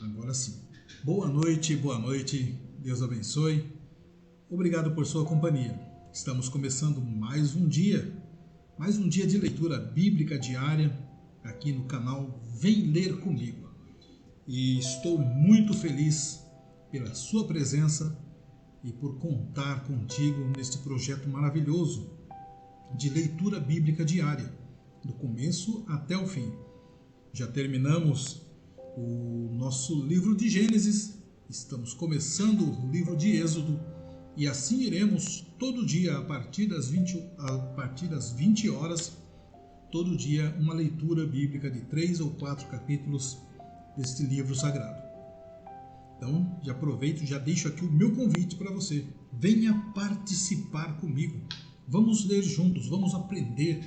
Agora sim. Boa noite, Deus abençoe. Obrigado por sua companhia. Estamos começando mais um dia de leitura bíblica diária aqui no canal Vem Ler Comigo. E estou muito feliz pela sua presença e por contar contigo neste projeto maravilhoso de leitura bíblica diária, do começo até o fim. Já terminamos o nosso livro de Gênesis, estamos começando o livro de Êxodo e assim iremos todo dia a partir das 20 horas, todo dia uma leitura bíblica de 3 ou 4 capítulos deste livro sagrado. Então, já aproveito, já deixo aqui o meu convite para você. Venha participar comigo. Vamos ler juntos, vamos aprender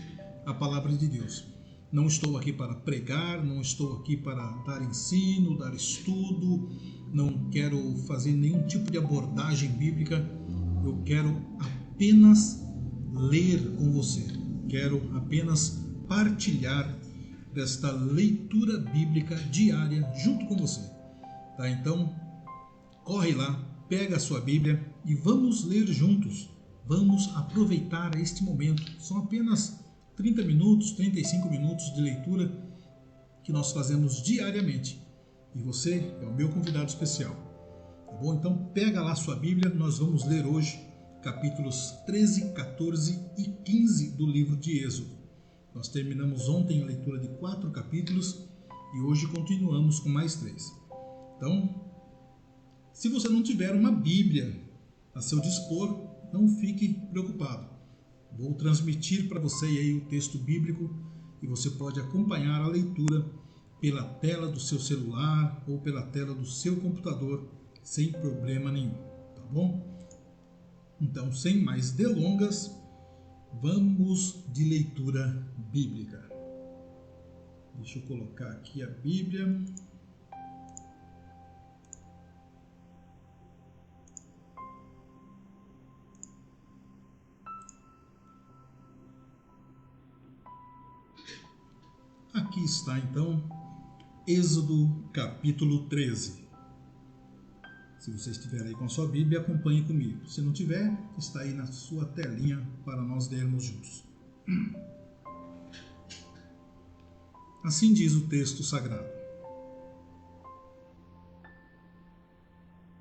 a palavra de Deus. Não estou aqui para pregar, não estou aqui para dar ensino, dar estudo, não quero fazer nenhum tipo de abordagem bíblica. Eu quero apenas ler com você. Quero apenas partilhar desta leitura bíblica diária junto com você. Tá? Então, corre lá, pega a sua Bíblia e vamos ler juntos. Vamos aproveitar este momento. São apenas 30 minutos, 35 minutos de leitura que nós fazemos diariamente. E você é o meu convidado especial. Tá bom? Então pega lá sua Bíblia, nós vamos ler hoje capítulos 13, 14 e 15 do livro de Êxodo. Nós terminamos ontem a leitura de 4 capítulos e hoje continuamos com mais 3. Então, se você não tiver uma Bíblia a seu dispor, não fique preocupado. Vou transmitir para você aí o texto bíblico e você pode acompanhar a leitura pela tela do seu celular ou pela tela do seu computador sem problema nenhum, tá bom? Então, sem mais delongas, vamos de leitura bíblica. Deixa eu colocar aqui a Bíblia. Aqui está então Êxodo capítulo 13. Se você estiver aí com a sua Bíblia, acompanhe comigo. Se não tiver, está aí na sua telinha para nós lermos juntos. Assim diz o texto sagrado.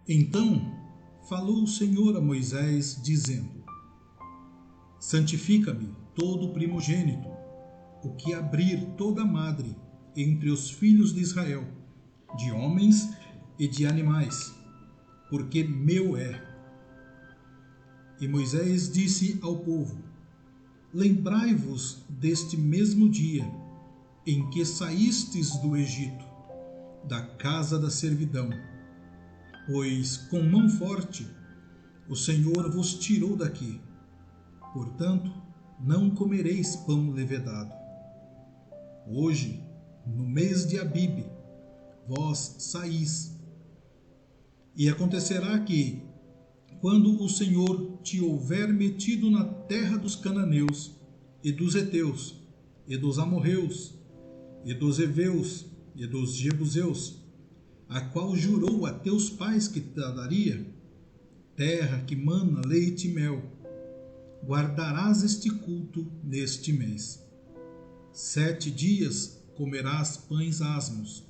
Então falou o Senhor a Moisés, dizendo: Santifica-me todo primogênito, o que abrir toda madre entre os filhos de Israel, de homens e de animais, porque meu é. E Moisés disse ao povo: Lembrai-vos deste mesmo dia em que saístes do Egito, da casa da servidão, pois com mão forte o Senhor vos tirou daqui. Portanto, não comereis pão levedado. Hoje, no mês de Abibe, vós saís. E acontecerá que, quando o Senhor te houver metido na terra dos cananeus, e dos heteus, e dos amorreus, e dos heveus, e dos jebuseus, a qual jurou a teus pais que te daria, terra que mana leite e mel, guardarás este culto neste mês. 7 dias comerás pães asmos,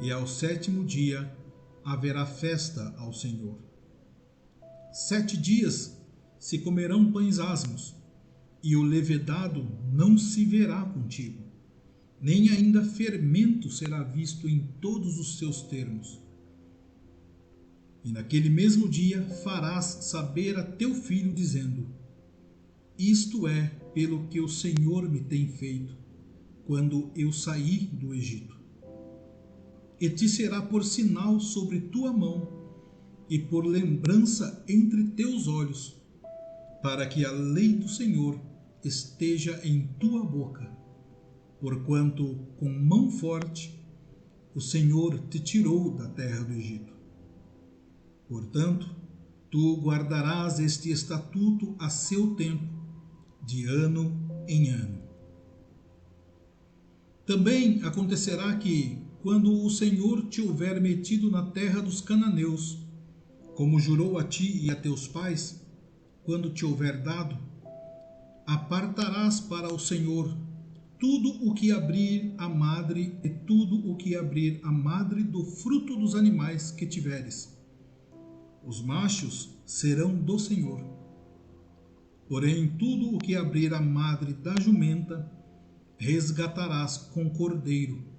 e ao 7º dia haverá festa ao Senhor. 7 dias se comerão pães asmos, e o levedado não se verá contigo, nem ainda fermento será visto em todos os seus termos. E naquele mesmo dia farás saber a teu filho, dizendo: Isto é pelo que o Senhor me tem feito, quando eu saí do Egito. E te será por sinal sobre tua mão e por lembrança entre teus olhos, para que a lei do Senhor esteja em tua boca, porquanto com mão forte o Senhor te tirou da terra do Egito. Portanto, tu guardarás este estatuto a seu tempo, de ano em ano. Também acontecerá que, quando o Senhor te houver metido na terra dos cananeus, como jurou a ti e a teus pais, quando te houver dado, apartarás para o Senhor tudo o que abrir a madre e tudo o que abrir a madre do fruto dos animais que tiveres. Os machos serão do Senhor. Porém, tudo o que abrir a madre da jumenta, resgatarás com cordeiro.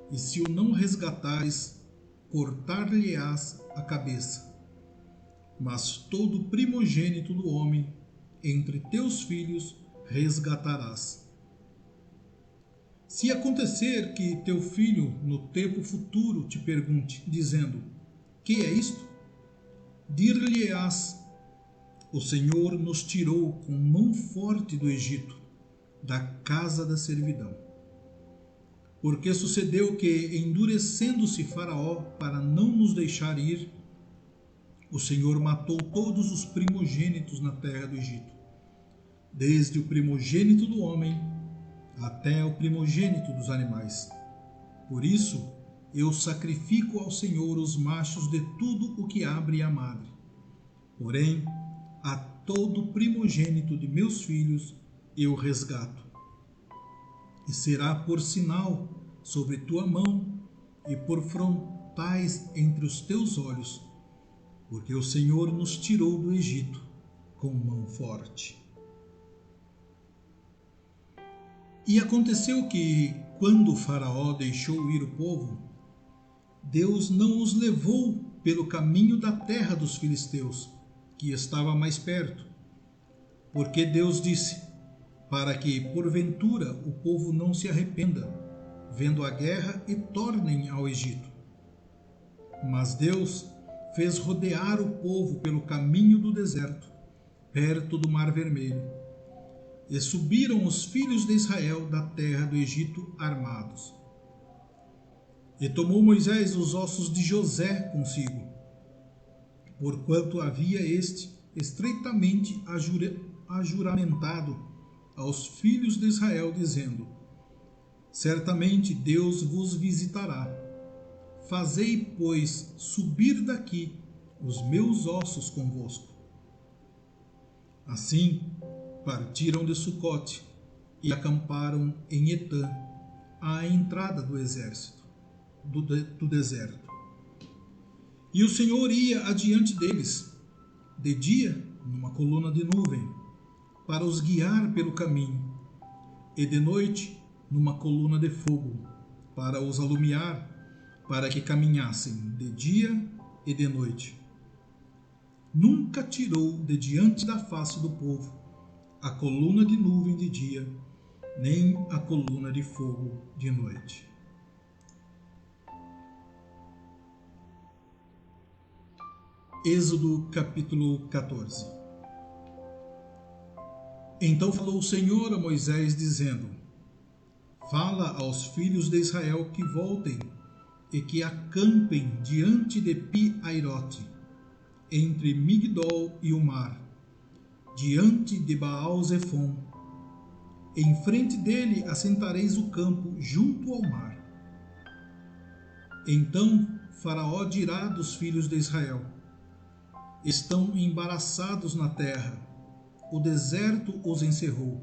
E se o não resgatares, cortar-lhe-ás a cabeça. Mas todo primogênito do homem, entre teus filhos, resgatarás. Se acontecer que teu filho no tempo futuro te pergunte, dizendo: que é isto? Dir-lhe-ás: o Senhor nos tirou com mão forte do Egito, da casa da servidão. Porque sucedeu que, endurecendo-se Faraó para não nos deixar ir, o Senhor matou todos os primogênitos na terra do Egito, desde o primogênito do homem até o primogênito dos animais. Por isso, eu sacrifico ao Senhor os machos de tudo o que abre a madre. Porém, a todo primogênito de meus filhos eu resgato. E será por sinal sobre tua mão e por frontais entre os teus olhos, porque o Senhor nos tirou do Egito com mão forte. E aconteceu que, quando Faraó deixou ir o povo, Deus não os levou pelo caminho da terra dos filisteus, que estava mais perto, porque Deus disse: para que, porventura, o povo não se arrependa, vendo a guerra, e tornem ao Egito. Mas Deus fez rodear o povo pelo caminho do deserto, perto do Mar Vermelho. E subiram os filhos de Israel da terra do Egito armados. E tomou Moisés os ossos de José consigo, porquanto havia este estreitamente ajuramentado aos filhos de Israel, dizendo: certamente Deus vos visitará. Fazei, pois, subir daqui os meus ossos convosco. Assim, partiram de Sucote e acamparam em Etã, à entrada do exército, do deserto. E o Senhor ia adiante deles, de dia, numa coluna de nuvem, para os guiar pelo caminho, e de noite, numa coluna de fogo, para os alumiar, para que caminhassem de dia e de noite. Nunca tirou de diante da face do povo a coluna de nuvem de dia, nem a coluna de fogo de noite. Êxodo capítulo 14. Então falou o Senhor a Moisés, dizendo: fala aos filhos de Israel que voltem e que acampem diante de Pi-Airote, entre Migdol e o mar, diante de Baal-Zefon. Em frente dele assentareis o campo junto ao mar. Então Faraó dirá dos filhos de Israel: estão embaraçados na terra, o deserto os encerrou.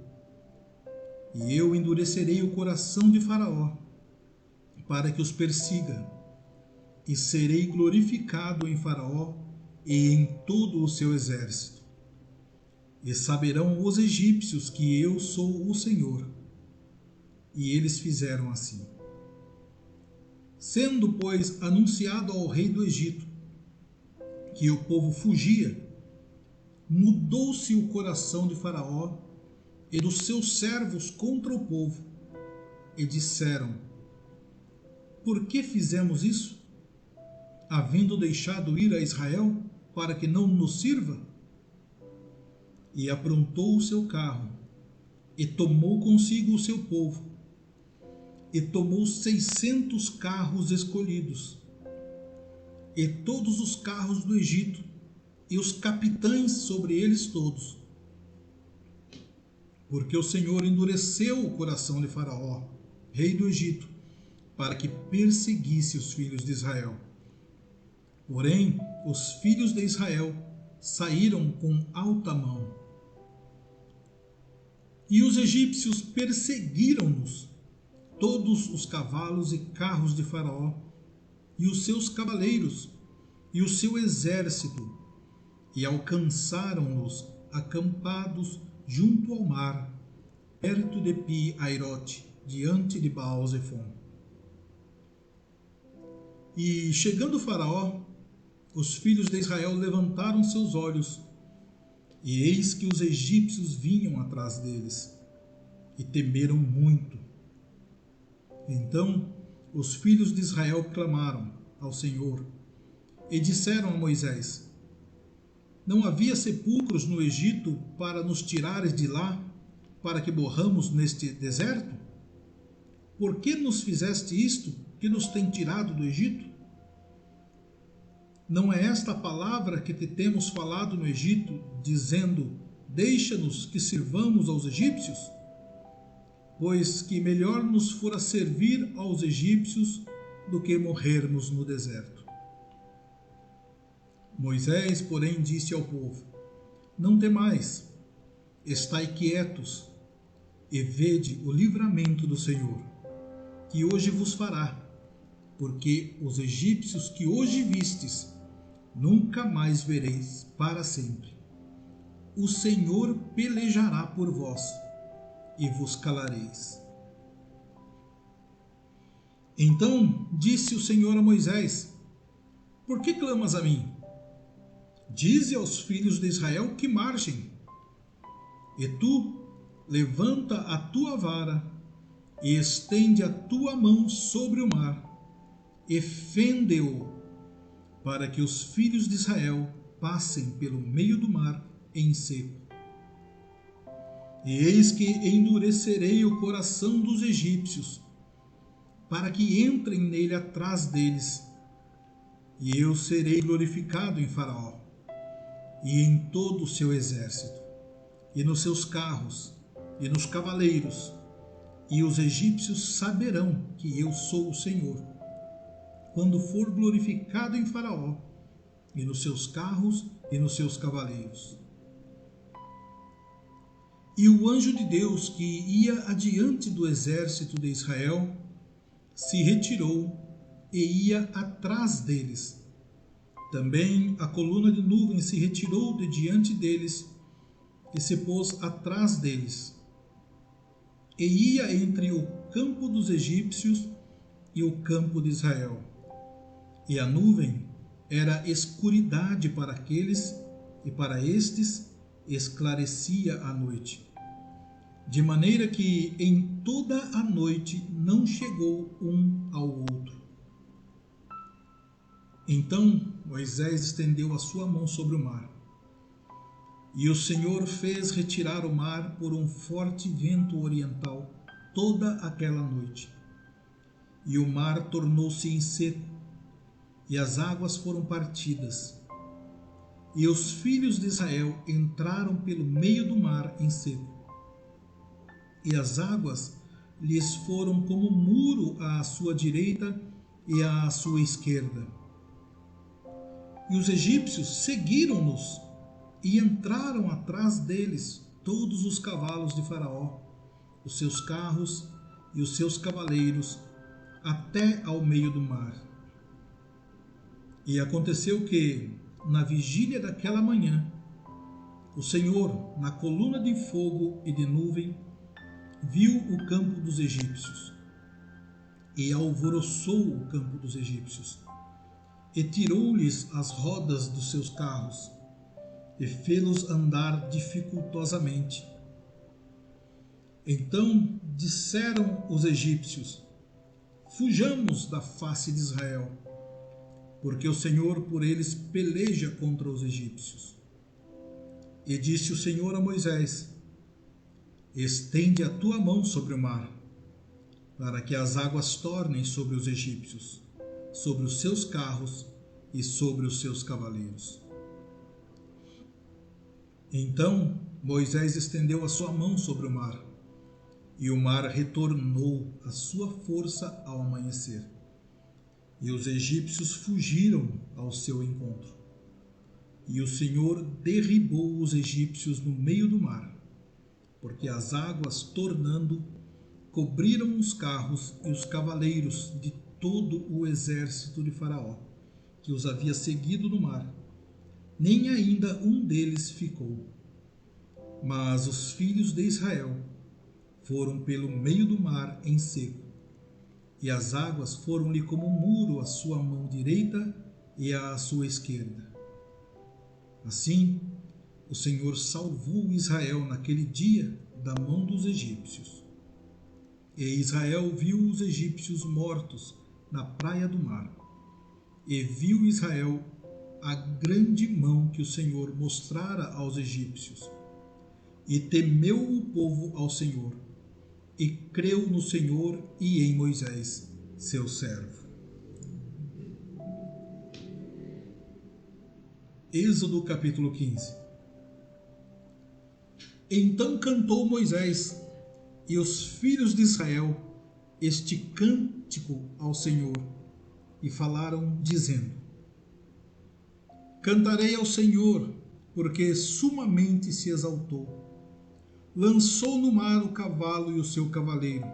E eu endurecerei o coração de Faraó, para que os persiga, e serei glorificado em Faraó e em todo o seu exército. E saberão os egípcios que eu sou o Senhor. E eles fizeram assim. Sendo, pois, anunciado ao rei do Egito que o povo fugia, mudou-se o coração de Faraó e dos seus servos contra o povo, e disseram: por que fizemos isso, havendo deixado ir a Israel, para que não nos sirva? E aprontou o seu carro, e tomou consigo o seu povo, e tomou 600 carros escolhidos, e todos os carros do Egito, e os capitães sobre eles todos. Porque o Senhor endureceu o coração de Faraó, rei do Egito, para que perseguisse os filhos de Israel. Porém, os filhos de Israel saíram com alta mão. E os egípcios perseguiram-nos, todos os cavalos e carros de Faraó, e os seus cavaleiros, e o seu exército, e alcançaram-nos acampados junto ao mar, perto de Pi-Airote, diante de Baal-Zefon. E chegando Faraó, os filhos de Israel levantaram seus olhos, e eis que os egípcios vinham atrás deles, e temeram muito. Então os filhos de Israel clamaram ao Senhor, e disseram a Moisés: Não havia sepulcros no Egito para nos tirares de lá, para que morramos neste deserto? Por que nos fizeste isto, que nos tem tirado do Egito? Não é esta a palavra que te temos falado no Egito, dizendo: Deixa-nos que sirvamos aos egípcios? Pois que melhor nos fora servir aos egípcios do que morrermos no deserto. Moisés, porém, disse ao povo: Não temais, estai quietos e vede o livramento do Senhor, que hoje vos fará, porque os egípcios que hoje vistes, nunca mais vereis para sempre. O Senhor pelejará por vós, e vos calareis. Então disse o Senhor a Moisés: Por que clamas a mim? Dize aos filhos de Israel que marchem. E tu, levanta a tua vara, e estende a tua mão sobre o mar, e fende-o, para que os filhos de Israel passem pelo meio do mar em seco. E eis que endurecerei o coração dos egípcios, para que entrem nele atrás deles, e eu serei glorificado em Faraó, e em todo o seu exército, e nos seus carros, e nos cavaleiros, e os egípcios saberão que eu sou o Senhor, quando for glorificado em Faraó, e nos seus carros e nos seus cavaleiros. E o anjo de Deus que ia adiante do exército de Israel se retirou e ia atrás deles. Também a coluna de nuvem se retirou de diante deles e se pôs atrás deles. E ia entre o campo dos egípcios e o campo de Israel. E a nuvem era escuridade para aqueles, e para estes esclarecia a noite. De maneira que em toda a noite não chegou um ao outro. Então Moisés estendeu a sua mão sobre o mar. E o Senhor fez retirar o mar por um forte vento oriental toda aquela noite. E o mar tornou-se em seco, e as águas foram partidas. E os filhos de Israel entraram pelo meio do mar em seco. E as águas lhes foram como muro à sua direita e à sua esquerda. E os egípcios seguiram-nos e entraram atrás deles todos os cavalos de Faraó, os seus carros e os seus cavaleiros, até ao meio do mar. E aconteceu que, na vigília daquela manhã, o Senhor, na coluna de fogo e de nuvem, viu o campo dos egípcios, e alvoroçou o campo dos egípcios, e tirou-lhes as rodas dos seus carros, e fê-los andar dificultosamente. Então disseram os egípcios: Fujamos da face de Israel, porque o Senhor por eles peleja contra os egípcios. E disse o Senhor a Moisés: Estende a tua mão sobre o mar, para que as águas tornem sobre os egípcios, sobre os seus carros e sobre os seus cavaleiros. Então Moisés estendeu a sua mão sobre o mar, e o mar retornou à sua força ao amanhecer. E os egípcios fugiram ao seu encontro. E o Senhor derribou os egípcios no meio do mar, porque as águas, tornando, cobriram os carros e os cavaleiros de todo o exército de Faraó, que os havia seguido no mar. Nem ainda um deles ficou. Mas os filhos de Israel foram pelo meio do mar em seco, e as águas foram-lhe como um muro à sua mão direita e à sua esquerda. Assim, o Senhor salvou Israel naquele dia da mão dos egípcios. E Israel viu os egípcios mortos na praia do mar. E viu Israel a grande mão que o Senhor mostrara aos egípcios. E temeu o povo ao Senhor, e creu no Senhor e em Moisés, seu servo. Êxodo capítulo 15. Então cantou Moisés e os filhos de Israel este cântico ao Senhor, e falaram, dizendo: Cantarei ao Senhor, porque sumamente se exaltou. Lançou no mar o cavalo e o seu cavaleiro.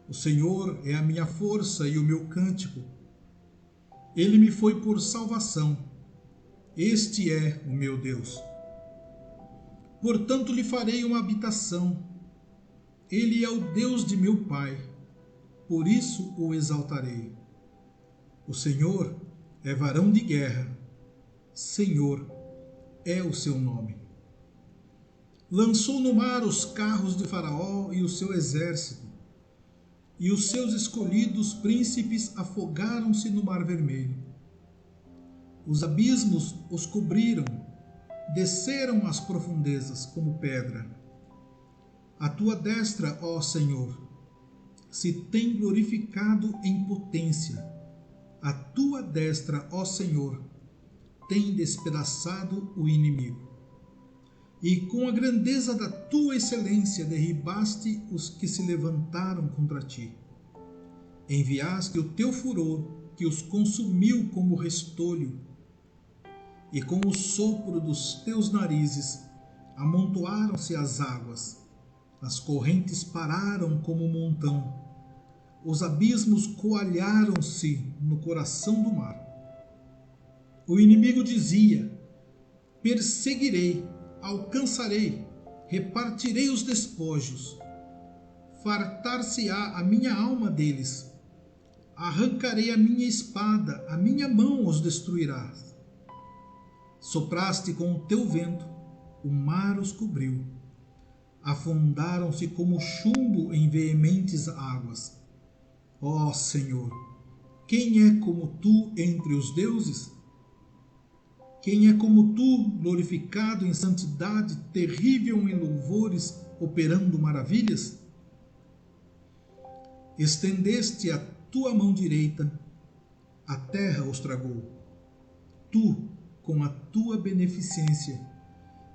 O Senhor é a minha força e o meu cântico. Ele me foi por salvação. Este é o meu Deus. Portanto lhe farei uma habitação. Ele é o Deus de meu pai. Por isso o exaltarei. O Senhor é varão de guerra. Senhor é o seu nome. Lançou no mar os carros de Faraó e o seu exército, e os seus escolhidos príncipes afogaram-se no mar vermelho. Os abismos os cobriram, desceram às profundezas como pedra. A tua destra, ó Senhor, se tem glorificado em potência. A tua destra, ó Senhor, tem despedaçado o inimigo. E com a grandeza da tua excelência derribaste os que se levantaram contra ti. Enviaste o teu furor, que os consumiu como restolho, e com o sopro dos teus narizes amontoaram-se as águas. As correntes pararam como um montão. Os abismos coalharam-se no coração do mar. O inimigo dizia: perseguirei, alcançarei, repartirei os despojos. Fartar-se-á a minha alma deles. Arrancarei a minha espada, a minha mão os destruirá. Sopraste com o teu vento, o mar os cobriu. Afundaram-se como chumbo em veementes águas. Ó Senhor, quem é como tu entre os deuses? Quem é como tu, glorificado em santidade, terrível em louvores, operando maravilhas? Estendeste a tua mão direita, a terra os tragou. Tu, com a tua beneficência,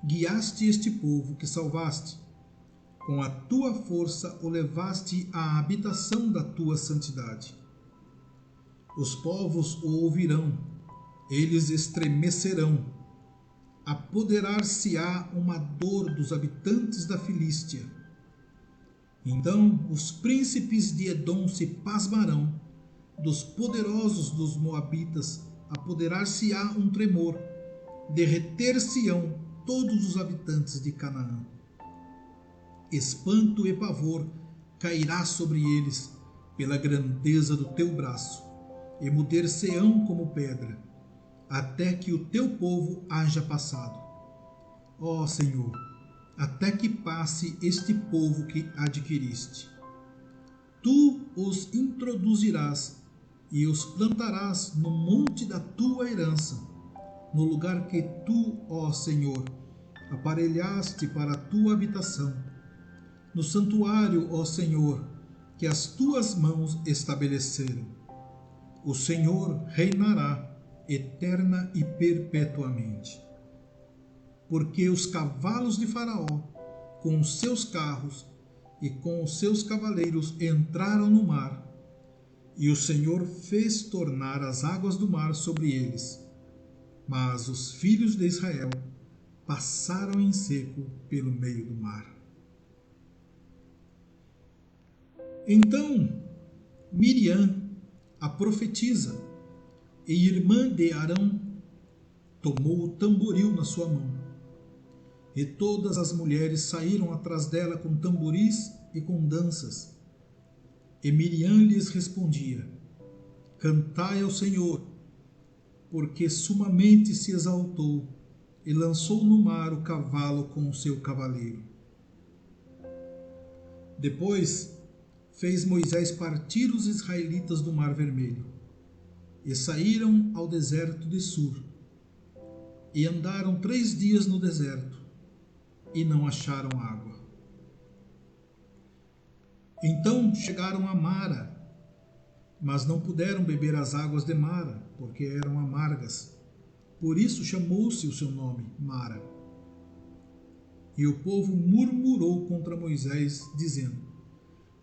guiaste este povo que salvaste. Com a tua força o levaste à habitação da tua santidade. Os povos o ouvirão, eles estremecerão. Apoderar-se-á uma dor dos habitantes da Filístia. Então os príncipes de Edom se pasmarão, dos poderosos dos moabitas apoderar-se-á um tremor, derreter-se-ão todos os habitantes de Canaã. Espanto e pavor cairá sobre eles pela grandeza do teu braço, emudecer-se-ão como pedra, até que o teu povo haja passado. Ó Senhor, até que passe este povo que adquiriste. Tu os introduzirás e os plantarás no monte da tua herança, no lugar que tu, ó Senhor, aparelhaste para a tua habitação, no santuário, ó Senhor, que as tuas mãos estabeleceram. O Senhor reinará eterna e perpetuamente. Porque os cavalos de Faraó, com os seus carros, e com os seus cavaleiros entraram no mar, e o Senhor fez tornar as águas do mar sobre eles. Mas os filhos de Israel passaram em seco pelo meio do mar. Então Miriam, a profetisa e irmã de Arão, tomou o tamboril na sua mão, e todas as mulheres saíram atrás dela com tamboris e com danças. E Miriam lhes respondia: Cantai ao Senhor, porque sumamente se exaltou e lançou no mar o cavalo com o seu cavaleiro. Depois fez Moisés partir os israelitas do Mar Vermelho, e saíram ao deserto de Sur, e andaram 3 dias no deserto, e não acharam água. Então chegaram a Mara, mas não puderam beber as águas de Mara, porque eram amargas. Por isso chamou-se o seu nome, Mara. E o povo murmurou contra Moisés, dizendo: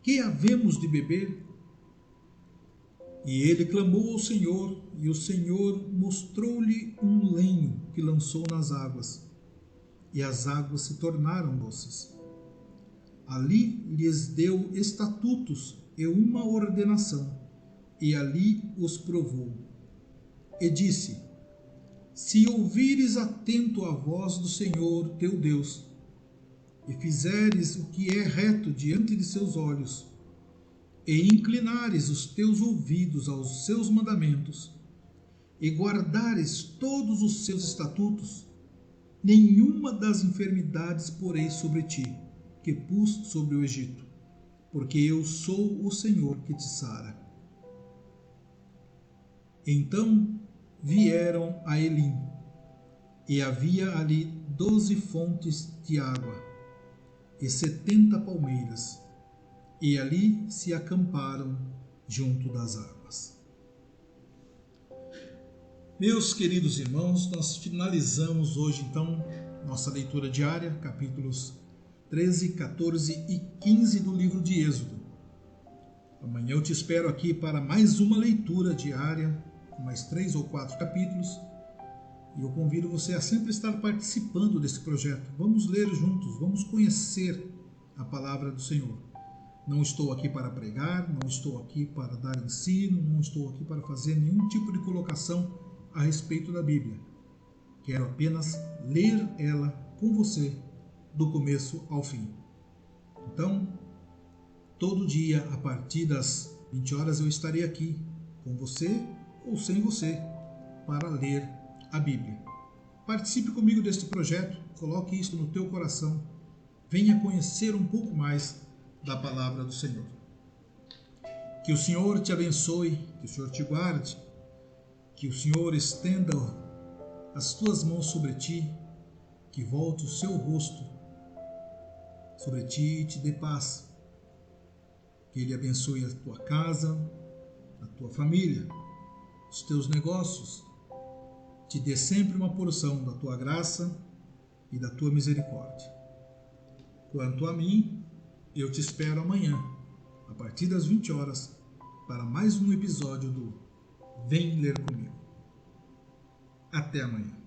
Que havemos de beber? E ele clamou ao Senhor, e o Senhor mostrou-lhe um lenho que lançou nas águas, e as águas se tornaram doces. Ali lhes deu estatutos e uma ordenação, e ali os provou. E disse: Se ouvires atento a voz do Senhor teu Deus, e fizeres o que é reto diante de seus olhos, e inclinares os teus ouvidos aos seus mandamentos, e guardares todos os seus estatutos, nenhuma das enfermidades porei sobre ti, que pus sobre o Egito, porque eu sou o Senhor que te sara. Então vieram a Elim, e havia ali 12 fontes de água, e 70 palmeiras, e ali se acamparam junto das águas. Meus queridos irmãos, nós finalizamos hoje então nossa leitura diária, capítulos 13, 14 e 15 do livro de Êxodo. Amanhã eu te espero aqui para mais uma leitura diária, com mais 3 ou 4 capítulos, e eu convido você a sempre estar participando desse projeto. Vamos ler juntos, vamos conhecer a palavra do Senhor. Não estou aqui para pregar, não estou aqui para dar ensino, não estou aqui para fazer nenhum tipo de colocação a respeito da Bíblia. Quero apenas ler ela com você, do começo ao fim. Então, todo dia, a partir das 20 horas, eu estarei aqui, com você ou sem você, para ler a Bíblia. Participe comigo deste projeto, coloque isso no teu coração, venha conhecer um pouco mais da palavra do Senhor. Que o Senhor te abençoe, que o Senhor te guarde, que o Senhor estenda as tuas mãos sobre ti, que volte o seu rosto sobre ti e te dê paz. Que Ele abençoe a tua casa, a tua família, os teus negócios, te dê sempre uma porção da tua graça e da tua misericórdia. Quanto a mim, eu te espero amanhã, a partir das 20 horas, para mais um episódio do Vem Ler Comigo. Até amanhã.